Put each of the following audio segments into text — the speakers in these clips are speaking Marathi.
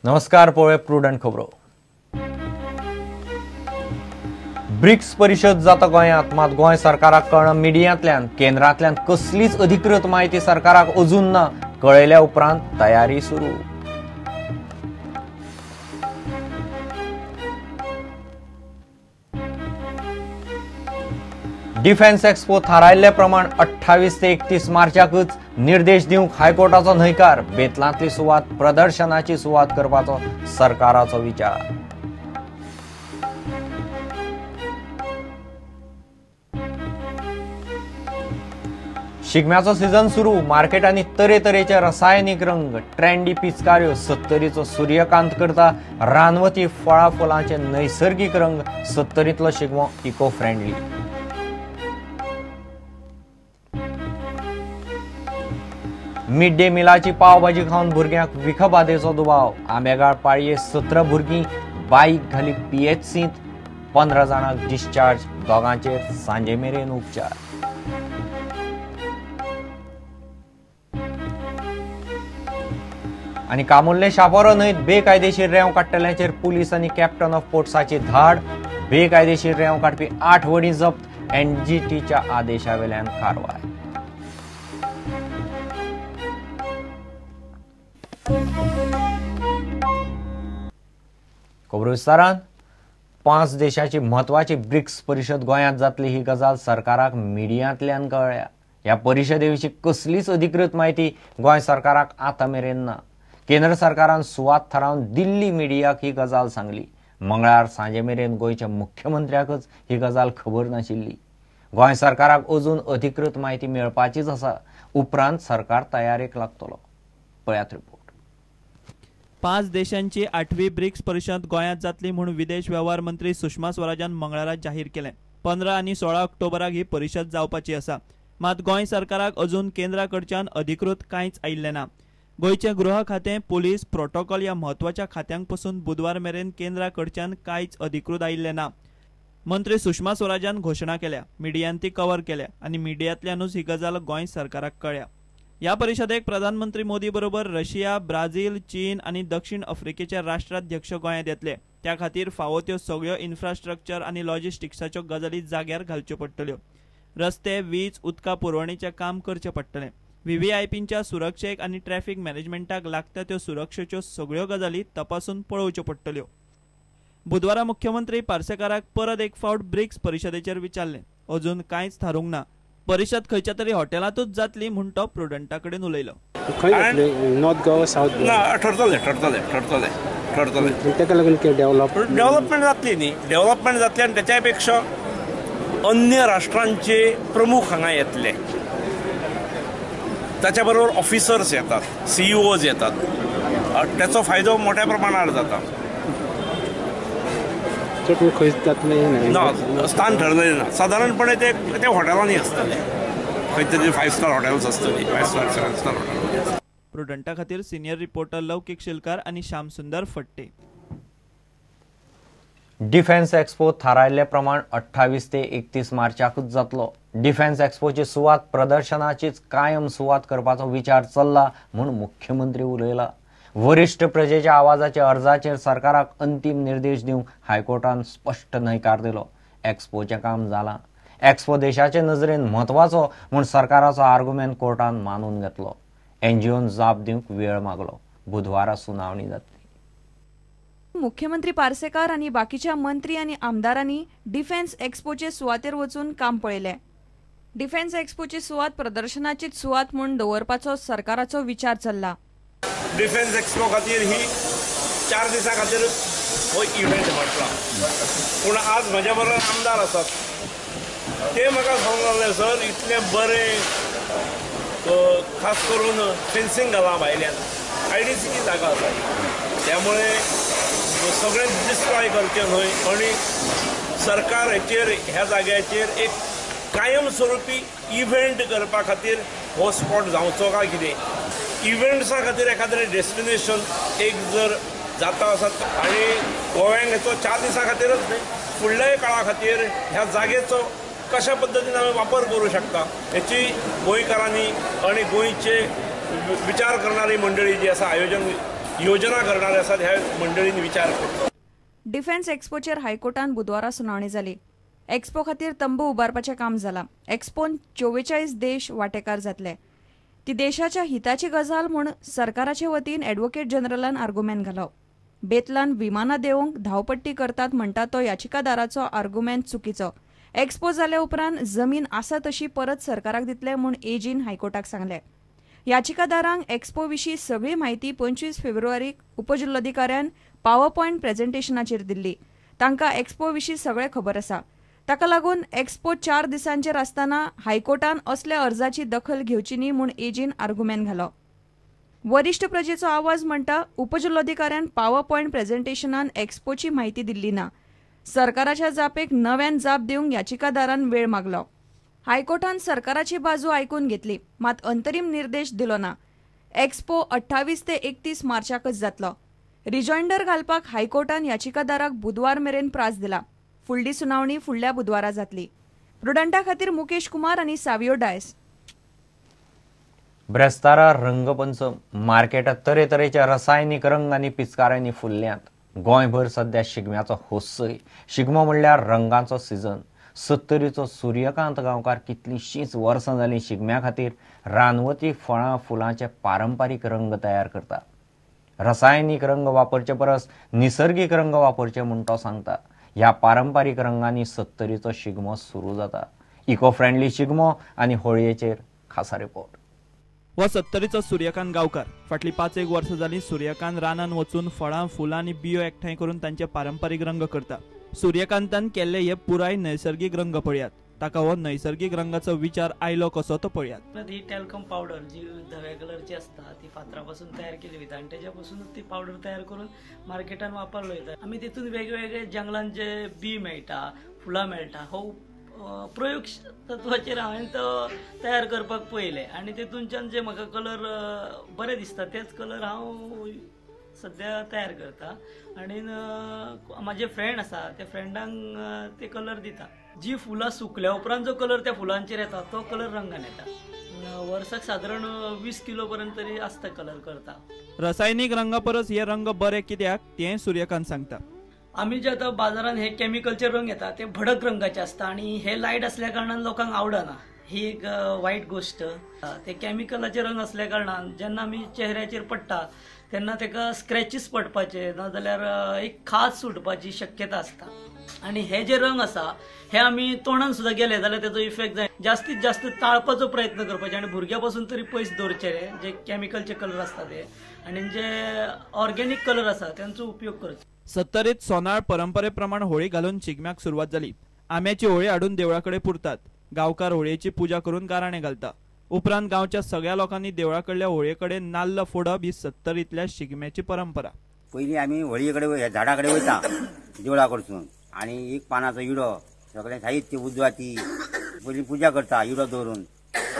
नमस्कार, पळय प्रुडंट खबरो। ब्रिक्स परिषद जाता गोंयांत, मात गोंय सरकाराक कळना मिडियांतल्यान केंद्रांतल्यान कसलीच अधिकृत माहिती सरकाराक अजून ना। कळयल्या उपरांत तयारी सुरू। डिफेन्स एक्सपो थारायल्ले प्रमाण 28 ते 31 मार्चाकच निर्देश दिवंक हायकोर्टाचो न्हयकार। बेतलांतली सुवात प्रदर्शनाची सुवात करपाचो सरकाराचो विचार। शिगम्याचो सीझन सुरू। मार्केटांनी तरेतरेचे रसायनिक रंग, ट्रेंडी पिचकाऱ्यो, 70रीचो सूर्यकांत करता रानवटी फळां फुलांचे नैसर्गिक रंग। 70रींतलो Shigmo eco friendly. Mid day मिलाची पावभाजी खावन भुरग्यांक विखबाधेचो दुबाव। आंबेगाळ पाळये 17 भुरगीं बाईक घाली पीएचसींत, 15 जाणांक डिस्चार्ज। दोगांचेर सांजे मेरेन उपचार। आनी कामुर्ले शापोरा न्हंयत बेकायदेशीर रेंव काडटल्यांचेर पुलीस आनी कॅप्टन ऑफ पोर्ट्साची धाड। बेकायदेशीर रेंव काडपी 8 वडी जप्त। एनजीटीच्या आदेशावेल्यान कारवाय। खबर विस्तारान। 5 देशाची महत्वाची ब्रिक्स परिषद गोंयांत जातली ही गजाल सरकाराक मिडियांतल्यान कळ्ळ्या। ह्या परिशदेविशीं कसलीच अधिकृत माहिती गोंय सरकाराक आतां मेरेन ना। केंद्र सरकारान सुवात थारावन दिल्ली मिडियाक ही गजाल सांगली। मंगळार सांजे मेरेन गोंयच्या मुख्यमंत्र्याकच ही गजाल खबर नाशिल्ली। गोंय सरकाराक अजून अधिकृत माहिती मेळपाचीच आसा। उपरांत सरकार तयारेक लागतलो। पळयात रिपोर्ट। 5 देशांची 8वी ब्रिक्स परिषद गोंयांत जातली म्हणून विदेश वेव्हार मंत्री सुषमा स्वराजान मंगळारा जाहीर केलें। 15 आनी 16 ऑक्टोबराक ही परिषद जावपाची आसा। मात गोंय सरकाराक अजून केंद्राकडच्यान अधिकृत कांयच आयिल्लें ना। गोंयचे गृह खातें, पुलीस, प्रोटोकॉल ह्या म्हत्वाच्या खात्यांक पासून बुधवार मेरेन केंद्राकडच्यान कांयच अधिकृत आयिल्लें ना। मंत्री सुषमा स्वराजान घोशणा केल्या, मिडियान ती कव्हर केल्या आनी मिडियांतल्यानूच ही गजाल गोंय सरकाराक कळ्ळ्या। ह्या परिशदेक प्रधानमंत्री मोदी बरोबर रशिया, ब्राझील, चीन आनी दक्षिण आफ्रिकेचे राष्ट्राध्यक्ष गोंयांत येतले। त्या खातीर फावो त्यो सगळ्यो इन्फ्रास्ट्रक्चर आनी लॉजिस्टिक्साच्यो गजाली जाग्यार घालच्यो पडटल्यो। रस्ते, वीज, उदका पुरवणीचें काम करचें पडटलें। व्हीव्हीआयपींच्या सुरक्षेक आनी ट्रॅफिक मॅनेजमेंटाक लागता त्यो सुरक्षेच्यो सगळ्यो गजाली तपासून पळोवच्यो पडटल्यो। बुधवारा मुख्यमंत्री पार्सेकाराक परत एक फावट ब्रिक्स परिशदेचेर विचारलें। अजून कांयच थारूंक ना। परिशद खंयच्या तरी हॉटेलांतूच जातली म्हूण तो प्रुडंटा कडेन उलयलो। नॉर्थ गोवा, साउथ गोवा ठरतले तेका लागून डेव्हलपमेंट जातली न्ही। डेव्हलपमेंट जातली आनी तेच्या पेक्षा अन्य राष्ट्रांचे प्रमुख हांगा येतले। त्याच्या बरोबर ऑफिसर्स येतात, सीईओज येतात। त्याचो फायदो मोठ्या प्रमाणावर जाता। स्थान ठरलेलें ना। साधारणपणे ते हॉटेलांनी आसतले, खंय तरी 5 स्टार हॉटेल्स आसतली, 5 स्टार 7 स्टार हॉटेल। प्रुडंटा खातीर सिनियर रिपोर्टर लौकिक शिलकार आनी श्यामसुंदर फट्टे। डिफेन्स एक्सपो थारायल्ले प्रमाण 28 ते 31 मार्चाकच जातलो। डिफेन्स एक्सपोची सुवात प्रदर्शनाचीच कायम सुवात करपाचो विचार चल्ला म्हूण मुख्यमंत्री उलयला। वरिष्ठ प्रजेच्या आवाजाच्या अर्जाचेर सरकाराक अंतिम निर्देश दिवंक हायकोर्टान स्पष्ट न्हयकार दिलो। एक्सपोचें काम जालां। एक्सपो देशाचे नजरेन म्हत्वाचो म्हूण सरकाराचो आर्ग्युमेंट कोर्टान मानून घेतलो। एनजीओन जाप दिवंक वेळ मागलो। बुधवारा सुनावणी जातली। मुख्यमंत्री पार्सेकार आनी बाकीच्या मंत्री आनी आमदारांनी डिफेन्स एक्सपोचे सुवातेर वचून काम पळयलें। डिफेन्स एक्सपोची सुवात प्रदर्शनाचीच सुवात म्हूण दवरपाचो सरकाराचो विचार चल्ला। डिफेन्स एक्सपो खातीर ही 4 दिसां खातीर हो इव्हेंट म्हटला। पूण आज म्हज्या बरोबर आमदार आसात, ते म्हाका सांगले सर इतले बरें खास करून फेन्सिंग घाला भायल्यान आयडीसीची जागा आसा, त्यामुळे सगळें डिस्ट्रॉय करचें न्हय आनी सरकार हेचेर ह्या जाग्याचेर एक कायमस्वरुपी इव्हेंट करपा खातीर हो स्पॉट जावचो काय कितें। इव्हेंट्सा खातीर एखाद्रे डेस्टिनेशन एक जर जाता आसत आनी गोव्यांक हेचो 4 दिसां खातीरच न्हय, फुडल्याय काळा खातीर ह्या जागेचो कशा पद्दतीन आमी वापर करूं शकता हेची गोंयकारांनी आनी गोंयचे विचार करणारी मंडळी जी आसा, आयोजन योजना करणारे आसात ह्या मंडळींनी विचार करता. डिफेन्स एक्स्पोचेर हायकोर्टान बुधवारा सुनावणी जाली. एक्स्पो खातीर तंबू उबारपाचें काम जालां. एक्स्पोन 44 देश वांटेकार जातले. ती देशाच्या हिताची गजाल म्हूण सरकाराचे वतीन एडव्होकेट जनरलान आर्ग्युमेंट घालो. बेतलान विमानां देवंक धांवपट्टी करतात म्हणटा तो याचिकादाराचो आर्ग्युमेंट चुकीचो. एक्स्पो जाले उपरांत जमीन आसा तशी परत सरकाराक दितले म्हूण एजीन हायकोर्टाक सांगले. याचिकादारांक एक्स्पो विशीं सगळी म्हायती 25 फेब्रुवारीक उपजिल्लोधिकाऱ्यान पॉवर पॉयंट प्रेझेंटेशनाचेर दिल्ली. तांकां एक्स्पो विशीं सगळें खबर आसा. ताका लागून एक्स्पो 4 दिसांचेर आसतना हायकोर्टान असल्या अर्जाची दखल घेवची न्ही म्हूण एजीन आर्ग्युमेंट घालो. वरिष्ठ प्रजेचो आवाज म्हणटा उपजिल्लोधिकाऱ्यान पॉवर पॉयंट प्रेझेंटेशनान एक्स्पोची म्हायती दिल्ली ना. सरकाराच्या जापेक नव्यान जाप दिवंक याचिकादारान वेळ मागलो. हायकोर्टान सरकाराची बाजू आयकून घेतली, मात अंतरीम निर्देश दिलो ना. एक्स्पो 28 ते 31 मार्चाकच जातलो. रिजॉइंडर घालपाक हायकोर्टान याचिकादाराक बुधवार मेरेन प्रास दिला. फुडली सुनावणी फुडल्या बुधवारा जातली. प्रुडंटा खातीर मुकेश कुमार आनी सावियो डायस. ब्रेस्तारा रंगपंचम मार्केटात तरेतरेच्या रासायनिक रंग आनी पिचकाऱ्यांनी फुल्ल्यांत. गोंयभर सध्या शिगम्याचो होस्सय. शिगमो म्हणल्यार रंगांचो सिजन. 70रीचो सूर्यकांत गांवकार कितलींशींच वर्सां जालीं शिगम्या खातीर रानवटी फळां फुलांचे पारंपारीक रंग तयार करता. रासायनिक रंग वापरचे परस निसर्गीक रंग वापरचे म्हूण तो सांगता. ह्या पारंपारीक रंगांनी 70रीचो शिगमो सुरू जाता. इको फ्रेंडली शिगमो आनी होळयेचेर खासा रिपोर्ट. हो 70रीचो सूर्यकांत गांवकार. फाटलीं 5-1 वर्सां जालीं सूर्यकांत रानान वचून फळां फुलां आनी बियो एकठांय करून तांचे पारंपारीक रंग करता. सूर्यकांतान केल्ले हे पुराय नैसर्गिक रंग पळयात. ताका हो नैसर्गिक रंगाचो विचार आयलो कसो तो पळयात. ही टॅल्कम पावडर जी धव्या कलरची असता ती फातरापासून तयार केली वता आणि त्याच्यापासूनच ती पावडर तयार करून मार्केटान वापरलो वता. आमी तितून वेगवेगळे जंगलांचे बी मेळटा, फुलां मेळटा. हो प्रयोग तत्वाचेर हांवें तो तयार करपाक पळयले आनी तितूनच्यान जे म्हाका कलर बरे दिसता तेच कलर हांव सध्या तयार करता. आनी म्हाजे फ्रेंड आसा त्या फ्रेंडांक ते कलर दिता. जी फुलां सुकल्या उपरांत जो कलर त्या फुलांचेर येता तो कलर रंगान येता. वर्साक सादारण 20 किलो पर्यंत तरी आसता कलर करता. रासायनिक रंगा परस हे रंग बरे कित्याक तें सूर्यकांत सांगता. आमी जे आता बाजारात हे केमिकलचे रंग येतात ते भडक रंगाचे असतात आणि हे लाईट असल्या कारणान लोकांक आवडना. ही एक वाईट गोष्ट. ते केमिकलाचे रंग असल्या कारणान जेन्ना आमी चेहऱ्याचेर पडटा तेन्ना तेका स्क्रॅचीस पडपाचे नाजाल्यार एक खाज सुटपाची शक्यता असता. आणि हे जे रंग आसा हे आमी तोंडान सुद्धा गेले जाल्यार तेजो इफेक्ट जाय. जास्तीत जास्त टाळपाचो प्रयत्न करपाचे आणि भुरग्यापासून तरी पयस दवरचे जे केमिकलचे कलर असतात ते आणि जे ऑर्गेनिक कलर आसा त्यांचो उपयोग करचो. 70रीत सोनाळ परंपरे प्रमाण होळी घालून शिगम्याक सुरवात जाली. आंब्याची होळी हाडून देवळाकडे पुरतात. गांवकार होळयेची पुजा करून गाराणे घालता. उपरांत गांवच्या सगळ्या लोकांनी देवळाकडल्या होळये नाल्ल फोडप ही 70रीतल्या शिगम्याची परंपरा. पयलीं आमी होळये झाडाकडे वयता देवळा कडसून आनी एक पानाचो इडो सगळें साहित्य उजवाती पयलीं पुजा करता इडो दवरून.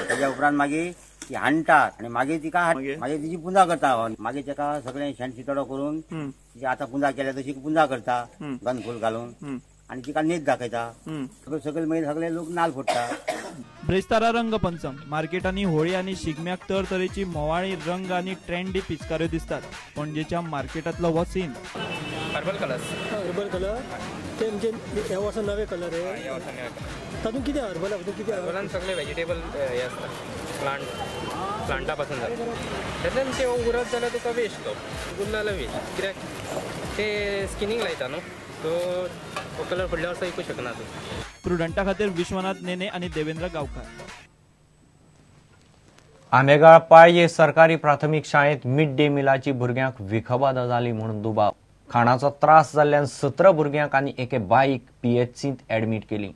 ताच्या उपरांत मागीर ती हाणटात आनी मागीर तिका मागीर तिची पुजा करता. मागीर ताका सगळें शेण शितोडो करून तिची आतां पुजा केल्या तशी पुजा करता गन फूल घालून आनी तिका नेत दाखयता. सगळे मागीर सगळे लोक नाल्ल फोडटा. ब्रेस्तारा रंगपंचम मार्केटांनी होळी आनी शिगम्याक तरेतरेची मोवाळी रंग आनी ट्रेंडी पिचकाऱ्यो दिसतात. पणजेच्या मार्केटांतलो हो सीन. हर्बल कलर ते म्हणजे ह्या वर्सा नवे कलर आहे. तातूंत कितें हर्बलान सगळे व्हेजिटेबल हे आसता प्लांटा पासून जाता. तेतून ते उरत जाल्यार तुका वेस्ट तो उरलो जाल्यार वेस्ट. कित्याक ते स्किनींग लायता न्हू सो हो कलर फुडल्या वर्सा विकूंक शकना तूं. प्रुडंटा खातीर विश्वनाथ नेने आनी देवेंद्र गांवकार. आंबेगाळ पाळये सरकारी प्राथमीक शाळेत मिड डे मिलाची भुरग्यांक विखबाद जाली म्हणून दुबाव. खाणाचो त्रास जाल्ल्यान 17 भुरग्यांक आनी एके बाईक PHCत ऍडमिट केली.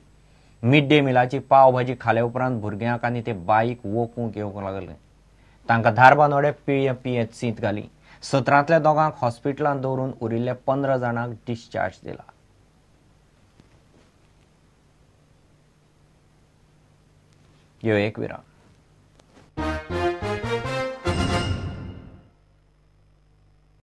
मिड डे मिलाची पाव भाजी खाले उपरांत भुरग्यांक आनी ते बाईक वोकूंक येवंक लागले. तांकां धारबांदोडे PHCत घाली. 17तल्या दोगांक हॉस्पिटलांत दवरून उरिल्ल्या 15 जाणांक डिस्चार्ज दिला. यो एक विराम.